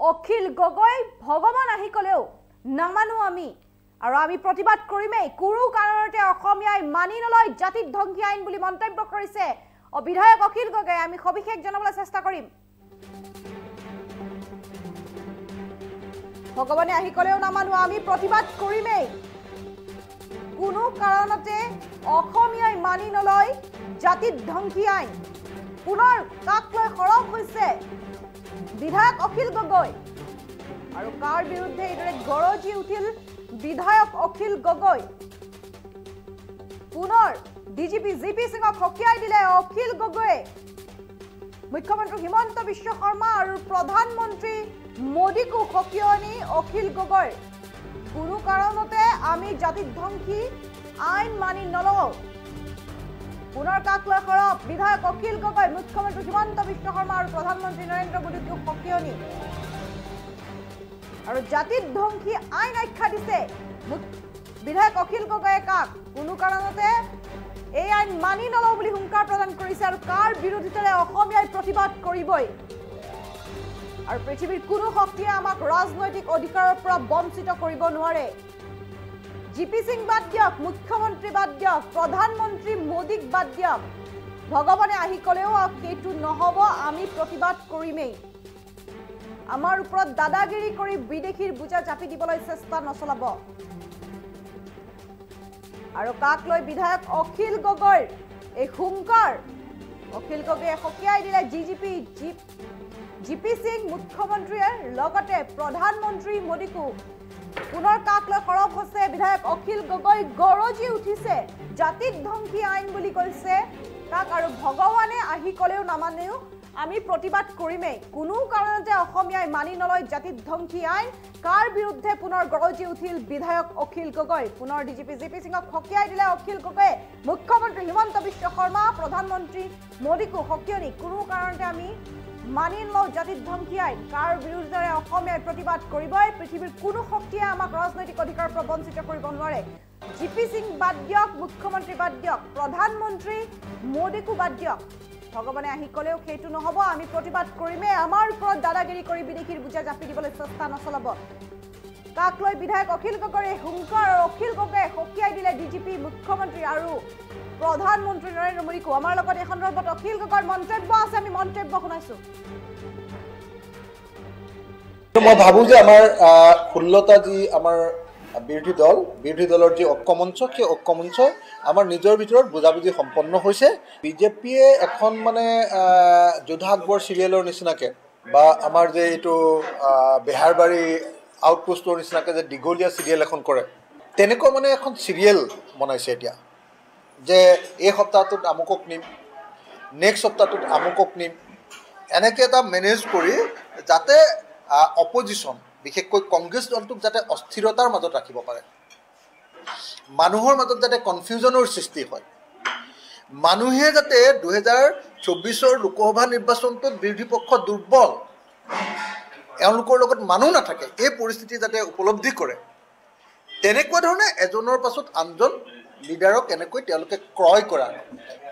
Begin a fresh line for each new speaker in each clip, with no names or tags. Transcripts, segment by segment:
অখিল গগৈ ভগৱান আহি কলেও নামানো আমি আৰু আমি প্ৰতিবাদ কৰিমেই কোনো কাৰণতে অসমীয়াই মানি নলয় জাতি ধ্বংসী আইন বুলি মন্তব্য কৰিছে বিধায়ক অখিল গগৈ আমি সবিশেষ জনাবলৈ চেষ্টা কৰিম ভগৱানে আহি কলেও নামানো আমি প্ৰতিবাদ কৰিমেই কোনো কাৰণতে অসমীয়াই মানি নলয় জাতি ধ্বংসী আইন পুনৰ কাক লৈ খৰক হৈছে বিধায়ক অখিল গগৈ আৰু কাৰ বিৰুদ্ধে ইদৰে গৰজি উঠিল বিধায়ক অখিল গগৈ পুনৰ ডিজিপি জিপি সিঙক হকিয়াই দিলে অখিল গগৈ মুখ্যমন্ত্ৰী হিমন্ত বিশ্ব শৰ্মা আৰু প্ৰধানমন্ত্ৰী মোদীকো হকিয়নি অখিল গগৈ কোনো কাৰণতে আমি জাতি ধ্বংসী আইন মানি নলওঁ পুনৰ কাক লৈ খৰক বিধায়ক অখিল গগৈ মুখ্যমন্ত্ৰী হিমন্ত বিশ্ব শৰ্মা আৰু প্ৰধানমন্ত্ৰী নৰেন্দ্ৰ মোদীকো হকিয়নি আৰু জাতি ধ্বংসী আইন আখ্যা দিছে বিধায়ক অখিল গগৈয়ে কাক কোনো কাৰণতে এই আইন মানি নলওঁ বুলি হুংকাৰ প্ৰদান কৰিছে আৰু কাৰ বিৰোধিতাৰে অসমীয়াই প্ৰতিবাদ কৰিবই আৰু পৃথিৱীৰ কোনো শক্তিয়ে আমাক ৰাজনৈতিক অধিকাৰৰ পৰা বঞ্চিত কৰিব নোৱাৰে জিপি সিং বাদ দিয়ক মুখ্যমন্ত্ৰী বাদ দিয়ক প্ৰধানমন্ত্ৰী মোদীক বাদ দিয়ক ভগৱানে আহি কলেও সেইটো নহব আমি প্ৰতিবাদ কৰিমেই আমাৰ ওপৰত দাদাগিৰি কৰি বিদেশীৰ বুজা চাপি দিবলৈ চেষ্টা নচলাব আৰু কাক লৈ বিধায়ক অখিল গগৈৰ এই হুংকাৰ অখিল গগৈয়ে হকিয়াই দিলে জিপি সিং মুখ্যমন্ত্ৰীয়ে লগতে প্ৰধানমন্ত্ৰী মোদীকো পুনৰ কাক লৈ খৰক হৈছে বিধায়ক অখিল গগৈ গৰজি উঠিছে জাতি ধ্বংসী আইন বুলি কৈছে কাক আৰু ভগৱানে আহি কলেও নামানেও আমি প্ৰতিবাদ কৰিমেই কোনো কাৰণতে অসমীয়াই মানি নলয় জাতি ধ্বংসী আইন কাৰ বিৰুদ্ধে পুনৰ গৰজি উঠিল বিধায়ক অখিল গগৈ পুনৰ ডিজিপি জিপি সিঙক হকিয়াই দিলে অখিল গগৈয়ে মুখ্যমন্ত্ৰী হিমন্ত বিশ্ব শৰ্মা প্ৰধানমন্ত্ৰী মোদীকো হকিয়নি কোনো কাৰণতে আমি মানি নলওঁ জাতি ধ্বংসী আইন কাৰ বিৰুদ্ধে অসমীয়াই প্ৰতিবাদ কৰিবই পৃথিৱীৰ কোনো শক্তিয়ে আমাক ৰাজনৈতিক অধিকাৰৰ পৰা বঞ্চিত কৰিব নোৱাৰে জিপি সিং বাদ দিয়ক মুখ্যমন্ত্ৰী বাদ দিয়ক প্ৰধানমন্ত্ৰী মোদীকো বাদ দিয়ক ভগৱানে আহি কলেও সেইটো নহব আমি প্ৰতিবাদ কৰিমেই আমাৰ ওপৰত দাদাগিৰি কৰি বিদেশীৰ বুজা জাপি দিবলৈ চেষ্টা নচলাব কাক লৈ বিধায়ক অখিল গগৈয়ে হুংকাৰ আৰু অখিল গগৈয়ে হকিয়াই দিলে ডিজিপি মুখ্যমন্ত্ৰী আৰু প্ৰধানমন্ত্ৰী নৰেন্দ্ৰ মোদীকো আমাৰ লগত এই সন্দৰ্ভত অখিল গগৈৰ মন্তব্য আছে আমি মন্তব্য শুনাইছো
মই ভাবো যে আমাৰ 16টা যি আমাৰ বিৰোধী দলৰ যি ঐক্যমঞ্চ সেই ঐক্যমঞ্চই আমাৰ নিজৰ ভিতৰত বুজাবুজি সম্পন্ন হৈছে বিজেপিয়ে এখন মানে যোধা আকবৰ চিৰিয়েলৰ নিচিনাকে বা আমাৰ যে এইটো বেহাৰবাৰী আউটপোষ্টৰ নিচিনাকে যে দীঘলীয়া চিৰিয়েল এখন কৰে তেনেকুৱা মানে এখন চিৰিয়েল বনাইছে এতিয়া যে এই সপ্তাহটোত আমুকক নিম নেক্সট সপ্তাহটোত আমুকক নিম এনেকৈ এটা মেনেজ কৰি যাতে অপজিশ্যন বিশেষকৈ কংগ্ৰেছ দলটোক যাতে অস্থিৰতাৰ মাজত ৰাখিব পাৰে মানুহৰ মাজত যাতে কনফিউজনৰ সৃষ্টি হয় মানুহে যাতে 2024ৰ লোকসভা নিৰ্বাচনটোত বিৰোধী পক্ষ দুৰ্বল এওঁলোকৰ লগত মানুহ নাথাকে এই পৰিস্থিতি যাতে উপলব্ধি কৰে তেনেকুৱা ধৰণে এজনৰ পাছত আনজন লিডাৰক এনেকৈ তেওঁলোকে ক্ৰয় কৰা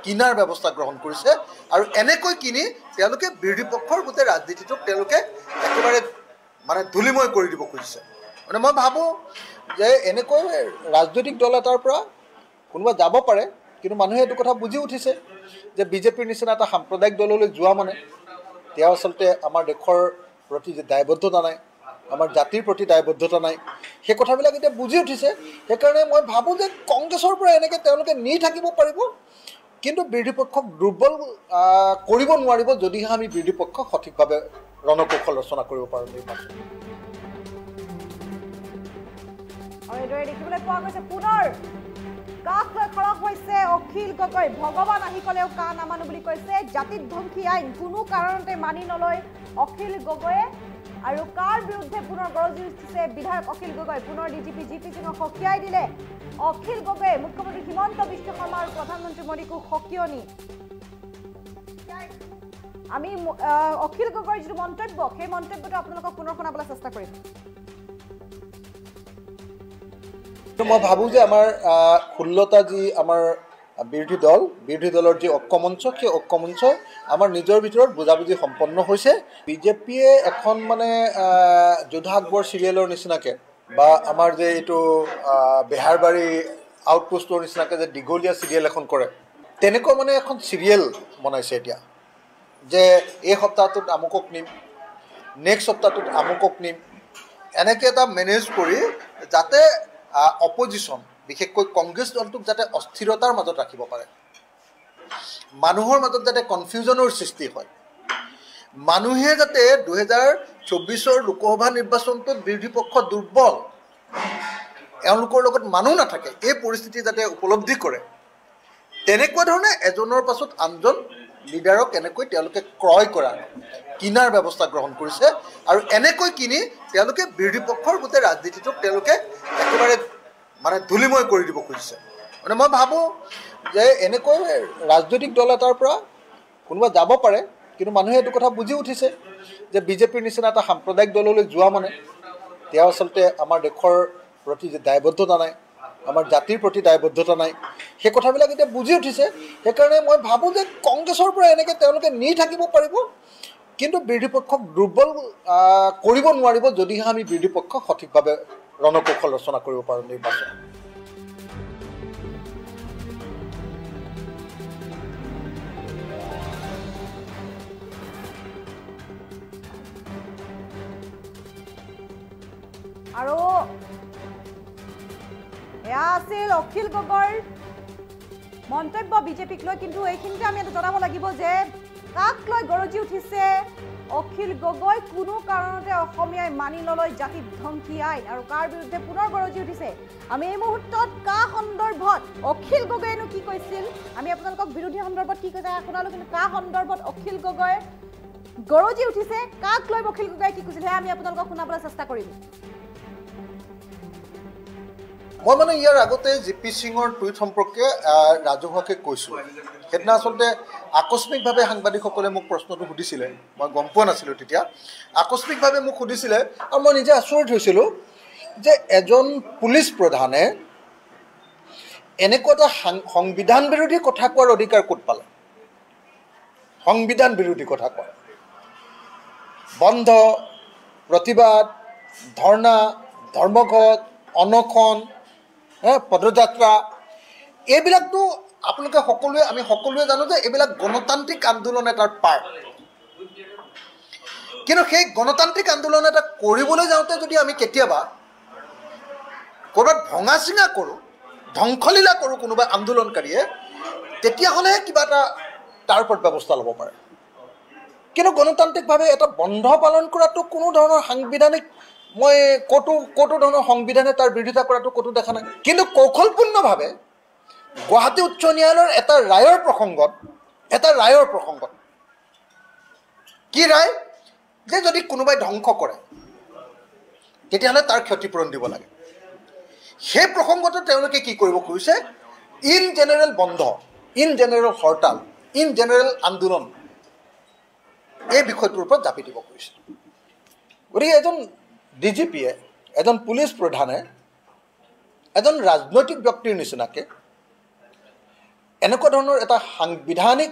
কিনাৰ ব্যৱস্থা গ্ৰহণ কৰিছে আৰু এনেকৈ কিনি তেওঁলোকে বিৰোধী পক্ষৰ গোটেই ৰাজনীতিটোক তেওঁলোকে একেবাৰে মানে ধূলিময় কৰি দিব খুজিছে মানে মই ভাবোঁ যে এনেকৈ ৰাজনৈতিক দল এটাৰ পৰা কোনোবা যাব পাৰে কিন্তু মানুহে এইটো কথা বুজি উঠিছে যে বিজেপিৰ নিচিনা এটা সাম্প্ৰদায়িক দললৈ যোৱা মানে তেওঁ আচলতে আমাৰ দেশৰ প্ৰতি যে দায়বদ্ধতা নাই আমাৰ জাতিৰ প্ৰতি দায়বদ্ধতা নাই সেই কথাবিলাক এতিয়া বুজি উঠিছে সেইকাৰণে মই ভাবোঁ যে কংগ্ৰেছৰ পৰা এনেকৈ তেওঁলোকে নি থাকিব পাৰিব কিন্তু বিৰোধী পক্ষক দুৰ্বল কৰিব নোৱাৰিব যদিহে আমি বিৰোধী পক্ষক সঠিকভাৱে ৰণকৌশল ৰচনা কৰিব পাৰোঁ নিৰ্বাচন
আৰু এইদৰে দেখিবলৈ পোৱা গৈছে পুনৰ কাক লৈ খৰক হৈছে অখিল গগৈ ভগৱান আহি কলেও কা নামানো বুলি কৈছে জাতি ধ্বংসী আইন কোনো কাৰণতে মানি নলয় অখিল গগৈয়ে আৰু কাৰ বিৰুদ্ধে পুনৰ গৰজি উঠিছে বিধায়ক অখিল গগৈ পুনৰ ডিজিপি জিপি সিঙক হকিয়াই দিলে অখিল গগৈ মুখ্যমন্ত্ৰী হিমন্ত বিশ্ব শৰ্মা আৰু প্ৰধানমন্ত্ৰী মোদীকো হকিয়নি আমি অখিল গগৈৰ যিটো মন্তব্য সেই মন্তব্যটো আপোনালোকক পুনৰ শুনাবলৈ চেষ্টা কৰিম
মই ভাবোঁ যে আমাৰ 16টা যি আমাৰ বিৰোধী দলৰ যি ঐক্যমঞ্চ সেই ঐক্যমঞ্চই আমাৰ নিজৰ ভিতৰত বুজাবুজি সম্পন্ন হৈছে। বিজেপিয়ে এখন মানে যোধা আকবৰ চিৰিয়েলৰ নিচিনাকৈ বা আমাৰ যে এইটো বেহাৰবাৰী আউটপোষ্টৰ নিচিনাকৈ যে দীঘলীয়া চিৰিয়েল এখন কৰে, তেনেকুৱা মানে এখন চিৰিয়েল বনাইছে এতিয়া, যে এই সপ্তাহটোত আমুকক নিম, নেক্সট সপ্তাহটোত আমুকক নিম, এনেকৈ এটা মেনেজ কৰি যাতে অপজিশ্যন বিশেষকৈ কংগ্ৰেছ দলটোক যাতে অস্থিৰতাৰ মাজত ৰাখিব পাৰে, মানুহৰ মাজত যাতে কনফিউজনৰ সৃষ্টি হয়, মানুহে যাতে 2024 লোকসভা নিৰ্বাচনটোত বিৰোধী পক্ষ দুৰ্বল, এওঁলোকৰ লগত মানুহ নাথাকে, এই পৰিস্থিতি যাতে উপলব্ধি কৰে, তেনেকুৱা ধৰণে এজনৰ পাছত আনজন লিডাৰক এনেকৈ তেওঁলোকে ক্ৰয় কৰা কিনাৰ ব্যৱস্থা গ্ৰহণ কৰিছে। আৰু এনেকৈ কিনি তেওঁলোকে বিৰোধী পক্ষৰ গোটেই ৰাজনীতিটোক তেওঁলোকে একেবাৰে মানে ধূলিময় কৰি দিব খুজিছে। মানে মই ভাবোঁ যে এনেকৈ ৰাজনৈতিক দল এটাৰ পৰা কোনোবা যাব পাৰে, কিন্তু মানুহে এইটো কথা বুজি উঠিছে যে বিজেপিৰ নিচিনা এটা সাম্প্ৰদায়িক দললৈ যোৱা মানে তেওঁ আচলতে আমাৰ দেশৰ প্ৰতি যে দায়বদ্ধতা নাই, আমাৰ জাতিৰ প্ৰতি দায়বদ্ধতা নাই, সেই কথাবিলাক এতিয়া বুজি উঠিছে। সেইকাৰণে মই ভাবোঁ যে কংগ্ৰেছৰ পৰা এনেকৈ তেওঁলোকে নি থাকিব পাৰিব, কিন্তু বিৰোধী পক্ষক দুৰ্বল কৰিব নোৱাৰিব যদিহে আমি বিৰোধী পক্ষক সঠিকভাৱে ৰণকৌশল ৰচনা কৰিব পাৰোঁ নিৰ্বাচন।
আৰু এয়া আছিল অখিল গগৈৰ মন্তব্য বিজেপিক লৈ। কিন্তু এইখিনিতে আমি এটা জনাব লাগিব যে কাক লৈ গৰজি উঠিছে অখিল গগৈ, কোনো কাৰণতে অসমীয়াই মানি নলয় জাতি ধ্বংসী আইন, আৰু কাৰ বিৰুদ্ধে পুনৰ গৰজি উঠিছে আমি এই মুহূৰ্তত কা সন্দৰ্ভত অখিল গগৈয়েনো কি কৈছিল, আমি আপোনালোকক বিৰোধী সন্দৰ্ভত কি কৈছে শুনালোঁ, কিন্তু কা সন্দৰ্ভত অখিল গগৈ গৰজি উঠিছে, কাক লৈ অখিল গগৈয়ে কি কৈছিল সেয়া আমি আপোনালোকক শুনাবলৈ চেষ্টা কৰিম।
মই মানে ইয়াৰ আগতে JP সিঙৰ টুইট সম্পৰ্কে ৰাজহুৱাকৈ কৈছোঁ। সেইদিনা আচলতে আকস্মিকভাৱে সাংবাদিকসকলে মোক প্ৰশ্নটো সুধিছিলে, মই গম পোৱা নাছিলোঁ তেতিয়া, আকস্মিকভাৱে মোক সুধিছিলে আৰু মই নিজে আচৰিত হৈছিলোঁ যে এজন পুলিচ প্ৰধানে এনেকুৱা এটা সংবিধান বিৰোধী কথা কোৱাৰ অধিকাৰ ক'ত পালে। সংবিধান বিৰোধী কথা কোৱা, বন্ধ, প্ৰতিবাদ, ধৰ্ণা, ধৰ্মঘট, অনশন, পদযাত্ৰা, এইবিলাকতো আপোনালোকে আমি সকলোৱে জানো যে এইবিলাক গণতান্ত্ৰিক আন্দোলন এটাৰ পাৰ্ট। কিন্তু সেই গণতান্ত্ৰিক আন্দোলন এটা কৰিবলৈ যাওঁতে যদি আমি কেতিয়াবা ক'ৰবাত ভঙা চিঙা কৰোঁ, ধ্বংসলীলা কৰোঁ কোনোবা আন্দোলনকাৰীয়ে, তেতিয়াহ'লে কিবা এটা তাৰ ওপৰত ব্যৱস্থা ল'ব পাৰে। কিন্তু গণতান্ত্ৰিকভাৱে এটা বন্ধ পালন কৰাটো কোনো ধৰণৰ সাংবিধানিক, মই ক'তো ধৰণৰ সংবিধানে তাৰ বিৰোধিতা কৰাটো ক'তো দেখা নাই। কিন্তু কৌশলপূৰ্ণভাৱে গুৱাহাটী উচ্চ ন্যায়ালয়ৰ এটা ৰায়ৰ প্ৰসংগত কি ৰায়, যে যদি কোনোবাই ধ্বংস কৰে তেতিয়াহ'লে তাৰ ক্ষতিপূৰণ দিব লাগে। সেই প্ৰসংগটো তেওঁলোকে কি কৰিব খুজিছে, ইন জেনেৰেল বন্ধ, in general hartal, in general আন্দোলন, এই বিষয়টোৰ ওপৰত জাপি দিব খুজিছে। গতিকে এজন DGPয়ে, এজন পুলিচ প্ৰধানে এজন ৰাজনৈতিক ব্যক্তিৰ নিচিনাকৈ এনেকুৱা ধৰণৰ এটা সাংবিধানিক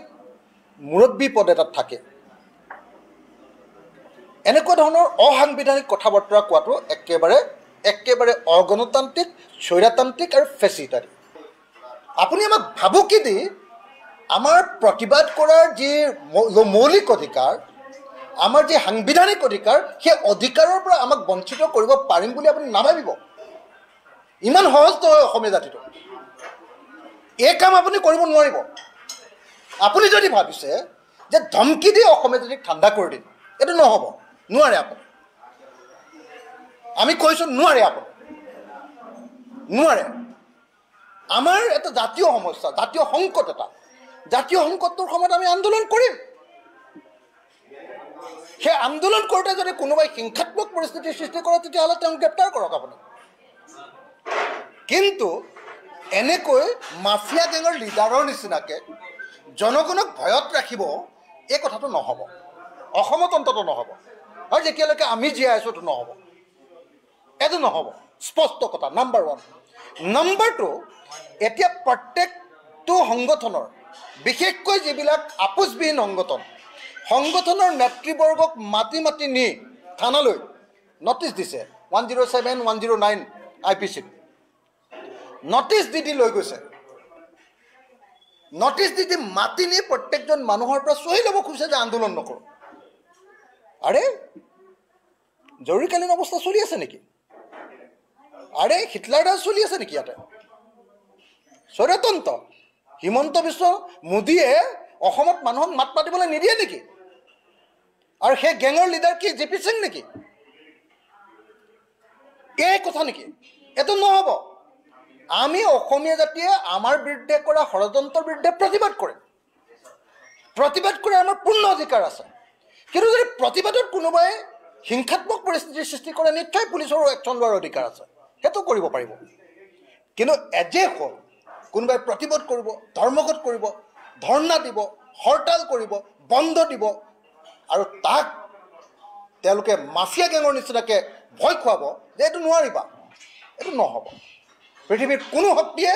মুৰব্বী পদ এটাত থাকে এনেকুৱা ধৰণৰ অসাংবিধানিক কথা বতৰা কোৱাটো একেবাৰে অগণতান্ত্ৰিক, স্বৈৰতান্ত্ৰিক আৰু ফেচিটাৰী। আপুনি আমাক ভাবুকি দি আমাৰ প্ৰতিবাদ কৰাৰ যি মৌলিক অধিকাৰ, আমাৰ যি সাংবিধানিক অধিকাৰ, সেই অধিকাৰৰ পৰা আমাক বঞ্চিত কৰিব পাৰিম বুলি আপুনি নাভাবিব। ইমান সহজ নহয় অসমীয়া জাতিটো, এই কাম আপুনি কৰিব নোৱাৰিব। আপুনি যদি ভাবিছে যে ধমকি দি অসমীয়া জাতিক ঠাণ্ডা কৰি দিম, এইটো নহ'ব, নোৱাৰে আপুনি। আমি কৈছোঁ নোৱাৰে, আপুনি নোৱাৰে। আমাৰ এটা জাতীয় সমস্যা, জাতীয় সংকট, জাতীয় সংকটটোৰ সময়ত আমি আন্দোলন কৰিম। সেই আন্দোলন কৰোঁতে যদি কোনোবাই হিংসাত্মক পৰিস্থিতিৰ সৃষ্টি কৰে তেতিয়াহ'লে তেওঁক গ্ৰেপ্তাৰ কৰক আপুনি। কিন্তু এনেকৈ মাফিয়া গেঙৰ লিডাৰৰ নিচিনাকৈ জনগণক ভয়ত ৰাখিব, এই কথাটো নহ'ব, অসমত অন্তত নহ'ব, আৰু যেতিয়ালৈকে আমি জীয়াই আছোঁ এইটো নহ'ব, এইটো নহ'ব, স্পষ্ট কথা। নাম্বাৰ 1। নাম্বাৰ 2, এতিয়া প্ৰত্যেক প্ৰতিটো সংগঠনৰ বিশেষকৈ যিবিলাক আপোচবিহীন সংগঠনৰ নেতৃবৰ্গক মাতি নি থানালৈ নটিচ দিছে 107 109 IPC নটিচ দি লৈ গৈছে নটিচ দি মাতি নি প্ৰত্যেকজন মানুহৰ পৰা চহী ল'ব খুজিছে যে আন্দোলন নকৰোঁ আৰে জৰুৰীকালীন অৱস্থা চলি আছে নেকি আৰে হিটলাৰ ৰাজ চলি আছে নেকি ইয়াতে স্বৈৰতন্ত্ৰ হিমন্ত বিশ্ব মোদীয়ে অসমত মানুহক মাত পাতিবলৈ নিদিয়ে নেকি আৰু সেই গেঙৰ লিডাৰ কি জেপি সিং নেকি এই কথা নেকি এটো নহব আমি অসমীয়া জাতিয়ে আমাৰ বিৰুদ্ধে কৰা ষড়যন্ত্ৰৰ বিৰুদ্ধে প্ৰতিবাদ কৰে আমাৰ পূৰ্ণ অধিকাৰ আছে কিন্তু যদি প্ৰতিবাদত কোনোবাই হিংসাত্মক পৰিস্থিতিৰ সৃষ্টি কৰে নিশ্চয় পুলিচৰ একশ্যন লোৱাৰ অধিকাৰ আছে সেইটো কৰিব পাৰিব কিন্তু এজে হ'ল কোনোবাই প্ৰতিবাদ কৰিব ধৰ্মঘট কৰিব ধৰ্ণা দিব হৰতাল কৰিব বন্ধ দিব আৰু তাক তেওঁলোকে মাফিয়া গেঙৰ নিচিনাকৈ ভয় খুৱাব যে এইটো নোৱাৰিবা এইটো নহ'ব পৃথিৱীৰ কোনো শক্তিয়ে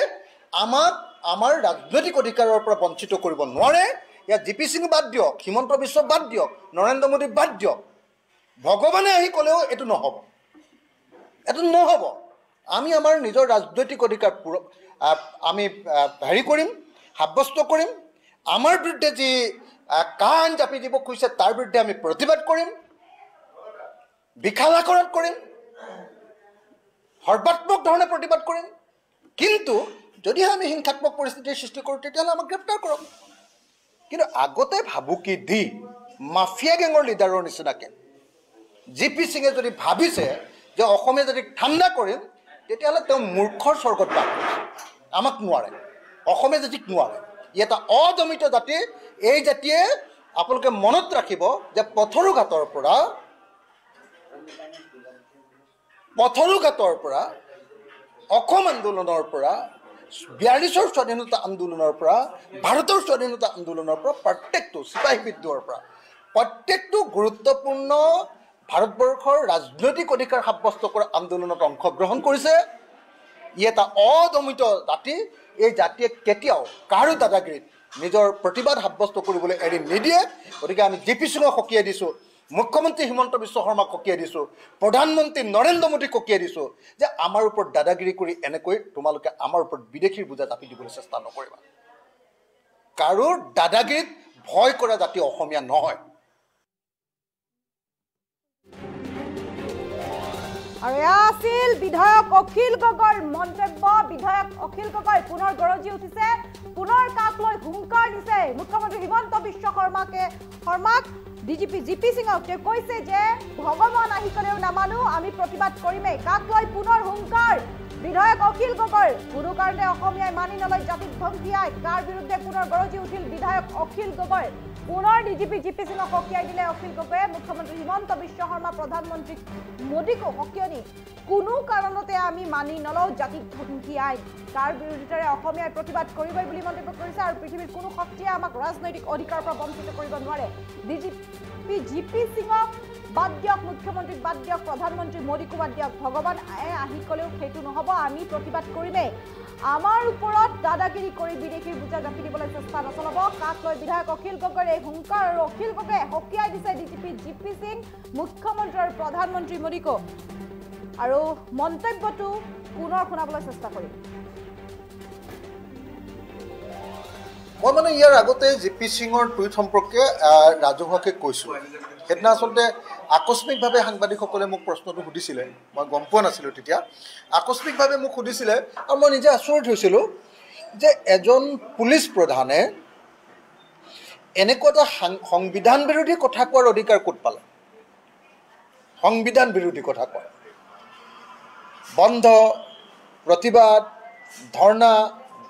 আমাক আমাৰ ৰাজনৈতিক অধিকাৰৰ পৰা বঞ্চিত কৰিব নোৱাৰে ইয়াত জিপি সিং বাদ দিয়ক হিমন্ত বিশ্ব বাদ দিয়ক নৰেন্দ্ৰ মোদী বাদ দিয়ক ভগৱানে আহি ক'লেও এইটো নহ'ব আমি আমাৰ নিজৰ ৰাজনৈতিক অধিকাৰ আমি হেৰি কৰিম সাব্যস্ত কৰিম আমাৰ বিৰুদ্ধে যি কাণ জাপি দিব খুজিছে তাৰ বিৰুদ্ধে আমি প্ৰতিবাদ কৰিম বিশালাকৰণ কৰিম সৰ্বাত্মক ধৰণে প্ৰতিবাদ কৰিম কিন্তু যদিহে আমি হিংসাত্মক পৰিস্থিতিৰ সৃষ্টি কৰোঁ তেতিয়াহ'লে আমাক গ্ৰেপ্তাৰ কৰক কিন্তু আগতে ভাবুকি দি মাফিয়া গেঙৰ লিডাৰৰ নিচিনাকৈ জিপি সিঙে যদি ভাবিছে যে অসমীয়া জাতিক ঠাণ্ডা কৰিম তেতিয়াহ'লে তেওঁ মূৰ্খৰ স্বৰ্গত বাস কৰিছে আমাক নোৱাৰে অসমীয়া জাতিক নোৱাৰে ই এটা অদমিত জাতি এই জাতিয়ে আপোনালোকে মনত ৰাখিব যে পথৰুঘাটৰ পৰা অসম আন্দোলনৰ পৰা 42ৰ স্বাধীনতা আন্দোলনৰ পৰা ভাৰতৰ স্বাধীনতা আন্দোলনৰ পৰা প্ৰত্যেকটো চিপাহী বিদ্ৰোহৰ পৰা প্ৰত্যেকটো গুৰুত্বপূৰ্ণ ভাৰতবৰ্ষৰ ৰাজনৈতিক অধিকাৰ সাব্যস্ত কৰা আন্দোলনত অংশগ্ৰহণ কৰিছে ই এটা অদমিত জাতি এই জাতিয়ে কেতিয়াও কাৰো দাদাগিৰিত নিজৰ প্ৰতিবাদ সাব্যস্ত কৰিবলৈ এৰি নিদিয়ে গতিকে আমি জিপি সিঙক সকীয়াই দিছোঁ মুখ্যমন্ত্ৰী হিমন্ত বিশ্ব শৰ্মাক সকীয়াই দিছোঁ প্ৰধানমন্ত্ৰী নৰেন্দ্ৰ মোদীক সকীয়াই দিছোঁ যে আমাৰ ওপৰত দাদাগিৰি কৰি এনেকৈ তোমালোকে আমাৰ ওপৰত বিদেশীৰ বোজা জাপি দিবলৈ চেষ্টা নকৰিবা কাৰোৰ দাদাগিৰিত ভয় কৰা জাতি অসমীয়া নহয়
আৰু এয়া আছিল বিধায়ক অখিল গগৈৰ মন্তব্য বিধায়ক অখিল গগৈ পুনৰ গৰজি উঠিছে পুনৰ কাক লৈ হুংকাৰ দিছে মুখ্যমন্ত্ৰী হিমন্ত বিশ্ব শৰ্মাক ডিজিপি জিপি সিঙক তেওঁ কৈছে যে ভগৱান আহি ক'লেও নামানো আমি প্ৰতিবাদ কৰিমেই কাক লৈ পুনৰ হুংকাৰ বিধায়ক অখিল গগৈ কোনো কাৰণে অসমীয়াই মানি নলয় জাতিক ধমকিয়াই কাৰ বিৰুদ্ধে পুনৰ গৰজি উঠিল বিধায়ক অখিল গগৈ পুনৰ ডিজিপি জিপি সিঙক সকীয়াই দিলে অখিল গগৈয়ে মুখ্যমন্ত্ৰী হিমন্ত বিশ্ব শৰ্মা প্ৰধানমন্ত্ৰী মোদীকো সকীয়নি কোনো কাৰণতে আমি মানি নলওঁ জাতিক ধমকিয়াই কাৰ বিৰোধিতাৰে অসমীয়াই প্ৰতিবাদ কৰিবই বুলি মন্তব্য কৰিছে আৰু পৃথিৱীৰ কোনো শক্তিয়ে আমাক ৰাজনৈতিক অধিকাৰৰ পৰা বঞ্চিত কৰিব নোৱাৰে ডিজিপি জিপি সিঙক বাদ দিয়ক মুখ্যমন্ত্ৰীক বাদ দিয়ক প্ৰধানমন্ত্ৰী মোদীকো বাদ দিয়ক ভগৱান আহি ক'লেও সেইটো নহ'ব আমি প্ৰতিবাদ কৰিমেই আমাৰ ওপৰত দাদাগিৰি কৰি বিদেশীৰ বোজা জাপি দিবলৈ চেষ্টা নচলাব কাক লৈ বিধায়ক অখিল গগৈৰ এই হুংকাৰ আৰু অখিল গগৈয়ে সকীয়াই দিছে ডিজিপি জিপি সিং মুখ্যমন্ত্ৰী আৰু প্ৰধানমন্ত্ৰী মোদীকো আৰু মন্তব্যটো পুনৰ শুনাবলৈ চেষ্টা কৰিম
মই মানে ইয়াৰ আগতে জিপি সিঙৰ টুইট সম্পৰ্কে ৰাজহুৱাকৈ কৈছোঁ সেইদিনা আচলতে আকস্মিকভাৱে সাংবাদিকসকলে মোক প্ৰশ্নটো সুধিছিলে মই গম পোৱা নাছিলোঁ তেতিয়া আকস্মিকভাৱে মোক সুধিছিলে আৰু মই নিজে আচৰিত হৈছিলোঁ যে এজন পুলিচ প্ৰধানে এনেকুৱা এটা সংবিধান বিৰোধী কথা কোৱাৰ অধিকাৰ ক'ত পালে সংবিধান বিৰোধী কথা কোৱা বন্ধ প্ৰতিবাদ ধৰ্ণা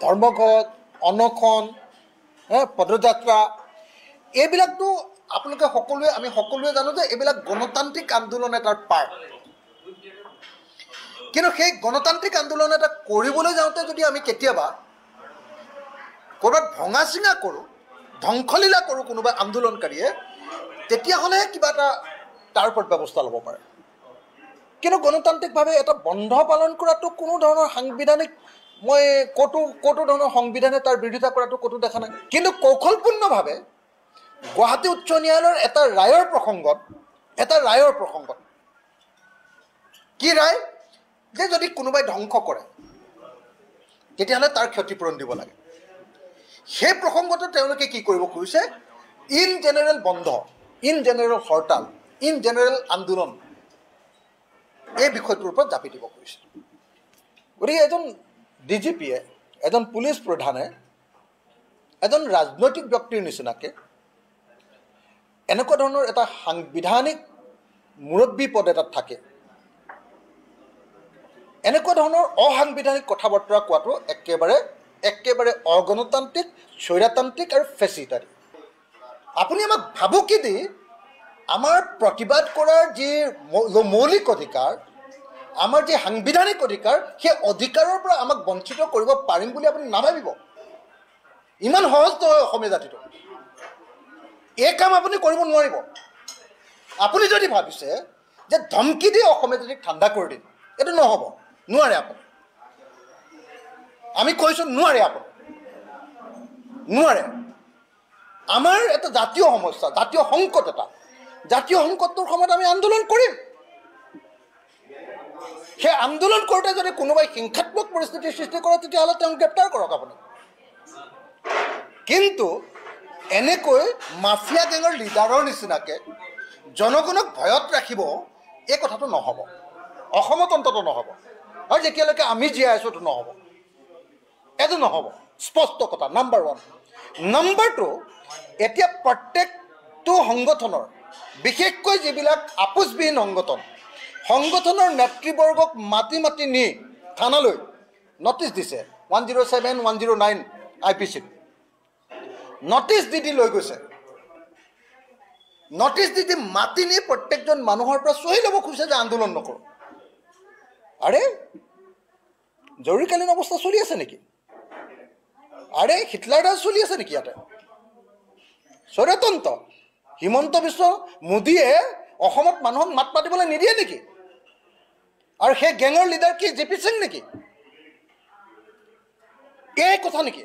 ধৰ্মঘট অনশন পদযাত্ৰা এইবিলাকতো আপোনালোকে আমি সকলোৱে জানো যে এইবিলাক গণতান্ত্ৰিক আন্দোলন এটাৰ পাৰ্ট কিন্তু সেই গণতান্ত্ৰিক আন্দোলন এটা কৰিবলৈ যাওঁতে যদি আমি কেতিয়াবা ক'ৰবাত ভঙা চিঙা কৰোঁ ধ্বংসলীলা কৰোঁ কোনোবা আন্দোলনকাৰীয়ে তেতিয়াহ'লেহে কিবা এটা তাৰ ওপৰত ব্যৱস্থা ল'ব পাৰে কিন্তু গণতান্ত্ৰিকভাৱে এটা বন্ধ পালন কৰাটো কোনো ধৰণৰ সাংবিধানিক মই ক'তো ধৰণৰ সংবিধানে তাৰ বিৰোধিতা কৰাটো ক'তো দেখা নাই। কিন্তু কৌশলপূৰ্ণভাৱে গুৱাহাটী উচ্চ ন্যায়ালয়ৰ এটা ৰায়ৰ প্ৰসংগত কি ৰায়, যে যদি কোনোবাই ধ্বংস কৰে তেতিয়াহ'লে তাৰ ক্ষতিপূৰণ দিব লাগে। সেই প্ৰসংগটো তেওঁলোকে কি কৰিব খুজিছে, ইন জেনেৰেল বন্ধ, in general hartal, in general আন্দোলন, এই বিষয়টোৰ ওপৰত জাপি দিব খুজিছে। গতিকে এজন DGPয়ে, এজন পুলিচ প্ৰধানে এজন ৰাজনৈতিক ব্যক্তিৰ নিচিনাকৈ এনেকুৱা ধৰণৰ এটা সাংবিধানিক মুৰব্বী পদ এটাত থাকে এনেকুৱা ধৰণৰ অসাংবিধানিক কথা বতৰা কোৱাটো একেবাৰে অগণতান্ত্ৰিক, স্বৈৰতান্ত্ৰিক আৰু ফেচিটাৰী। আপুনি আমাক ভাবুকি দি আমাৰ প্ৰতিবাদ কৰাৰ যি মৌলিক অধিকাৰ, আমাৰ যি সাংবিধানিক অধিকাৰ, সেই অধিকাৰৰ পৰা আমাক বঞ্চিত কৰিব পাৰিম বুলি আপুনি নাভাবিব। ইমান সহজ নহয় অসমীয়া জাতিটো। এই কাম আপুনি কৰিব নোৱাৰিব। আপুনি যদি ভাবিছে যে ধমকি দি অসমীয়া জাতিক ঠাণ্ডা কৰি দিম, এইটো নহ'ব, নোৱাৰে আপুনি। আমি কৈছোঁ নোৱাৰে আপুনি, নোৱাৰে। আমাৰ এটা জাতীয় সমস্যা, জাতীয় সংকট এটা, জাতীয় সংকটটোৰ সময়ত আমি আন্দোলন কৰিম। সেই আন্দোলন কৰোঁতে যদি কোনোবাই হিংসাত্মক পৰিস্থিতিৰ সৃষ্টি কৰে তেতিয়াহ'লে তেওঁক গ্ৰেপ্তাৰ কৰক আপুনি। কিন্তু এনেকৈ মাফিয়া গেঙৰ লিডাৰৰ নিচিনাকৈ জনগণক ভয়ত ৰাখিব, এই কথাটো নহ'ব। অসমত অন্তত নহ'ব, আৰু যেতিয়ালৈকে আমি জীয়াই আছোঁ এইটো নহ'ব, এইটো নহ'ব। স্পষ্ট কথা, নাম্বাৰ 1। নাম্বাৰ 2, এতিয়া প্ৰত্যেকটো সংগঠনৰ, বিশেষকৈ যিবিলাক আপোচবিহীন সংগঠনৰ নেতৃবৰ্গক মাতি নি থানালৈ নটিচ দিছে। 107, 109 IPCত নটিচ দি লৈ গৈছে। নটিচ দি মাতি নি প্ৰত্যেকজন মানুহৰ পৰা চহী ল'ব খুজিছে যে আন্দোলন নকৰোঁ। আৰে জৰুৰীকালীন অৱস্থা চলি আছে নেকি? আৰে হিটলাৰ ৰাজ চলি আছে নেকি ইয়াতে? স্বৈৰতন্ত্ৰ হিমন্ত বিশ্ব মোদীয়ে অসমত মানুহক মাত মাতিবলৈ নিদিয়ে নেকি? আৰু সেই গেঙৰ লিডাৰ কি JP সিং নেকি? এই কথা নেকি?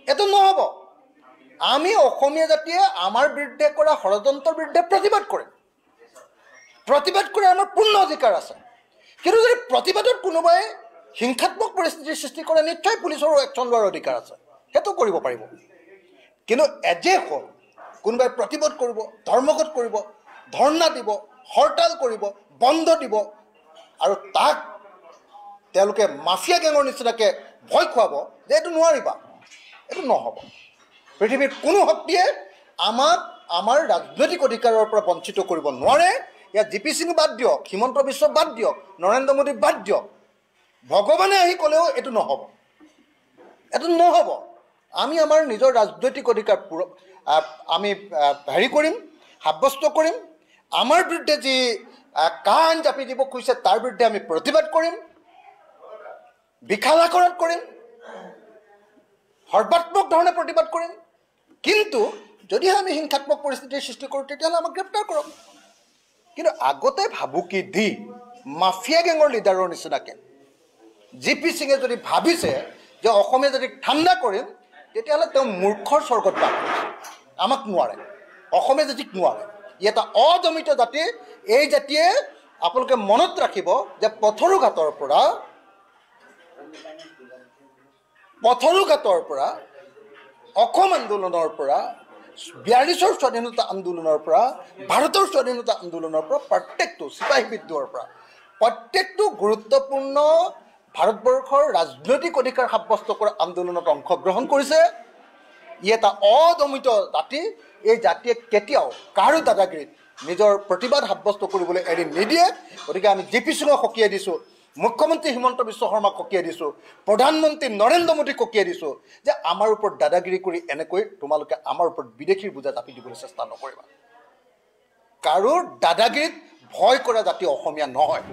এইটো নহ'ব। আমি অসমীয়া জাতিয়ে আমাৰ বিৰুদ্ধে কৰা ষড়যন্ত্ৰৰ বিৰুদ্ধে প্ৰতিবাদ কৰিম। প্ৰতিবাদ কৰাৰ আমাৰ পূৰ্ণ অধিকাৰ আছে। কিন্তু যদি প্ৰতিবাদত কোনোবাই হিংসাত্মক পৰিস্থিতিৰ সৃষ্টি কৰে, নিশ্চয় পুলিচৰো একশ্যন লোৱাৰ অধিকাৰ আছে, সেইটো কৰিব পাৰিব। কিন্তু কোনোবাই প্ৰতিবাদ কৰিব, ধৰ্মঘট কৰিব, ধৰ্ণা দিব, হৰতাল কৰিব, বন্ধ দিব, আৰু তাক তেওঁলোকে মাফিয়া গেঙৰ নিচিনাকৈ ভয় খুৱাব যে এইটো নোৱাৰিবা, এইটো নহ'ব। পৃথিৱীৰ কোনো শক্তিয়ে আমাক আমাৰ ৰাজনৈতিক অধিকাৰৰ পৰা বঞ্চিত কৰিব নোৱাৰে। ইয়াত JP সিং বাদ দিয়ক, হিমন্ত বিশ্ব বাদ দিয়ক, নৰেন্দ্ৰ মোদী বাদ দিয়ক, ভগৱানে আহি ক'লেও এইটো নহ'ব, এইটো নহ'ব। আমি আমাৰ নিজৰ ৰাজনৈতিক অধিকাৰ আমি কৰিম, সাব্যস্ত কৰিম। আমাৰ বিৰুদ্ধে যি কাণ জাপি দিব খুজিছে তাৰ বিৰুদ্ধে আমি প্ৰতিবাদ কৰিম, বিশালাকাৰত কৰিম, সৰ্বাত্মক ধৰণে প্ৰতিবাদ কৰিম। কিন্তু যদিহে আমি হিংসাত্মক পৰিস্থিতিৰ সৃষ্টি কৰোঁ তেতিয়াহ'লে আমাক গ্ৰেপ্তাৰ কৰক। কিন্তু আগতে ভাবুকি দি মাফিয়া গেঙৰ লিডাৰৰ নিচিনাকৈ JP সিঙে যদি ভাবিছে যে অসমীয়া জাতিক ঠাণ্ডা কৰিম, তেতিয়াহ'লে তেওঁ মূৰ্খৰ স্বৰ্গত বাস কৰিছে। আমাক নোৱাৰে, অসমীয়া জাতিক নোৱাৰে। ই এটা অদমিত জাতি। এই জাতিয়ে আপোনালোকে মনত ৰাখিব যে পথৰুঘাটৰ পৰা অসম আন্দোলনৰ পৰা, 42ৰ স্বাধীনতা আন্দোলনৰ পৰা, ভাৰতৰ স্বাধীনতা আন্দোলনৰ পৰা, প্ৰত্যেকটো চিপাহী বিদ্ৰোহৰ পৰা, প্ৰত্যেকটো গুৰুত্বপূৰ্ণ ভাৰতবৰ্ষৰ ৰাজনৈতিক অধিকাৰ সাব্যস্ত কৰা আন্দোলনত অংশগ্ৰহণ কৰিছে। ই এটা অদমিত জাতি। এই জাতিয়ে কেতিয়াও কাৰো দাদাগিৰিত নিজৰ প্ৰতিবাদ সাব্যস্ত কৰিবলৈ এৰি নিদিয়ে। গতিকে আমি JP সিঙক সকীয়াই দিছোঁ, মুখ্যমন্ত্ৰী হিমন্ত বিশ্ব শৰ্মাক সকীয়াই দিছোঁ, প্ৰধানমন্ত্ৰী নৰেন্দ্ৰ মোদীক সকীয়াই দিছোঁ যে আমাৰ ওপৰত দাদাগিৰি কৰি এনেকৈ তোমালোকে আমাৰ ওপৰত বিদেশীৰ বোজা জাপি দিবলৈ চেষ্টা নকৰিবা। কাৰো দাদাগিৰিত ভয় কৰা জাতি অসমীয়া নহয়।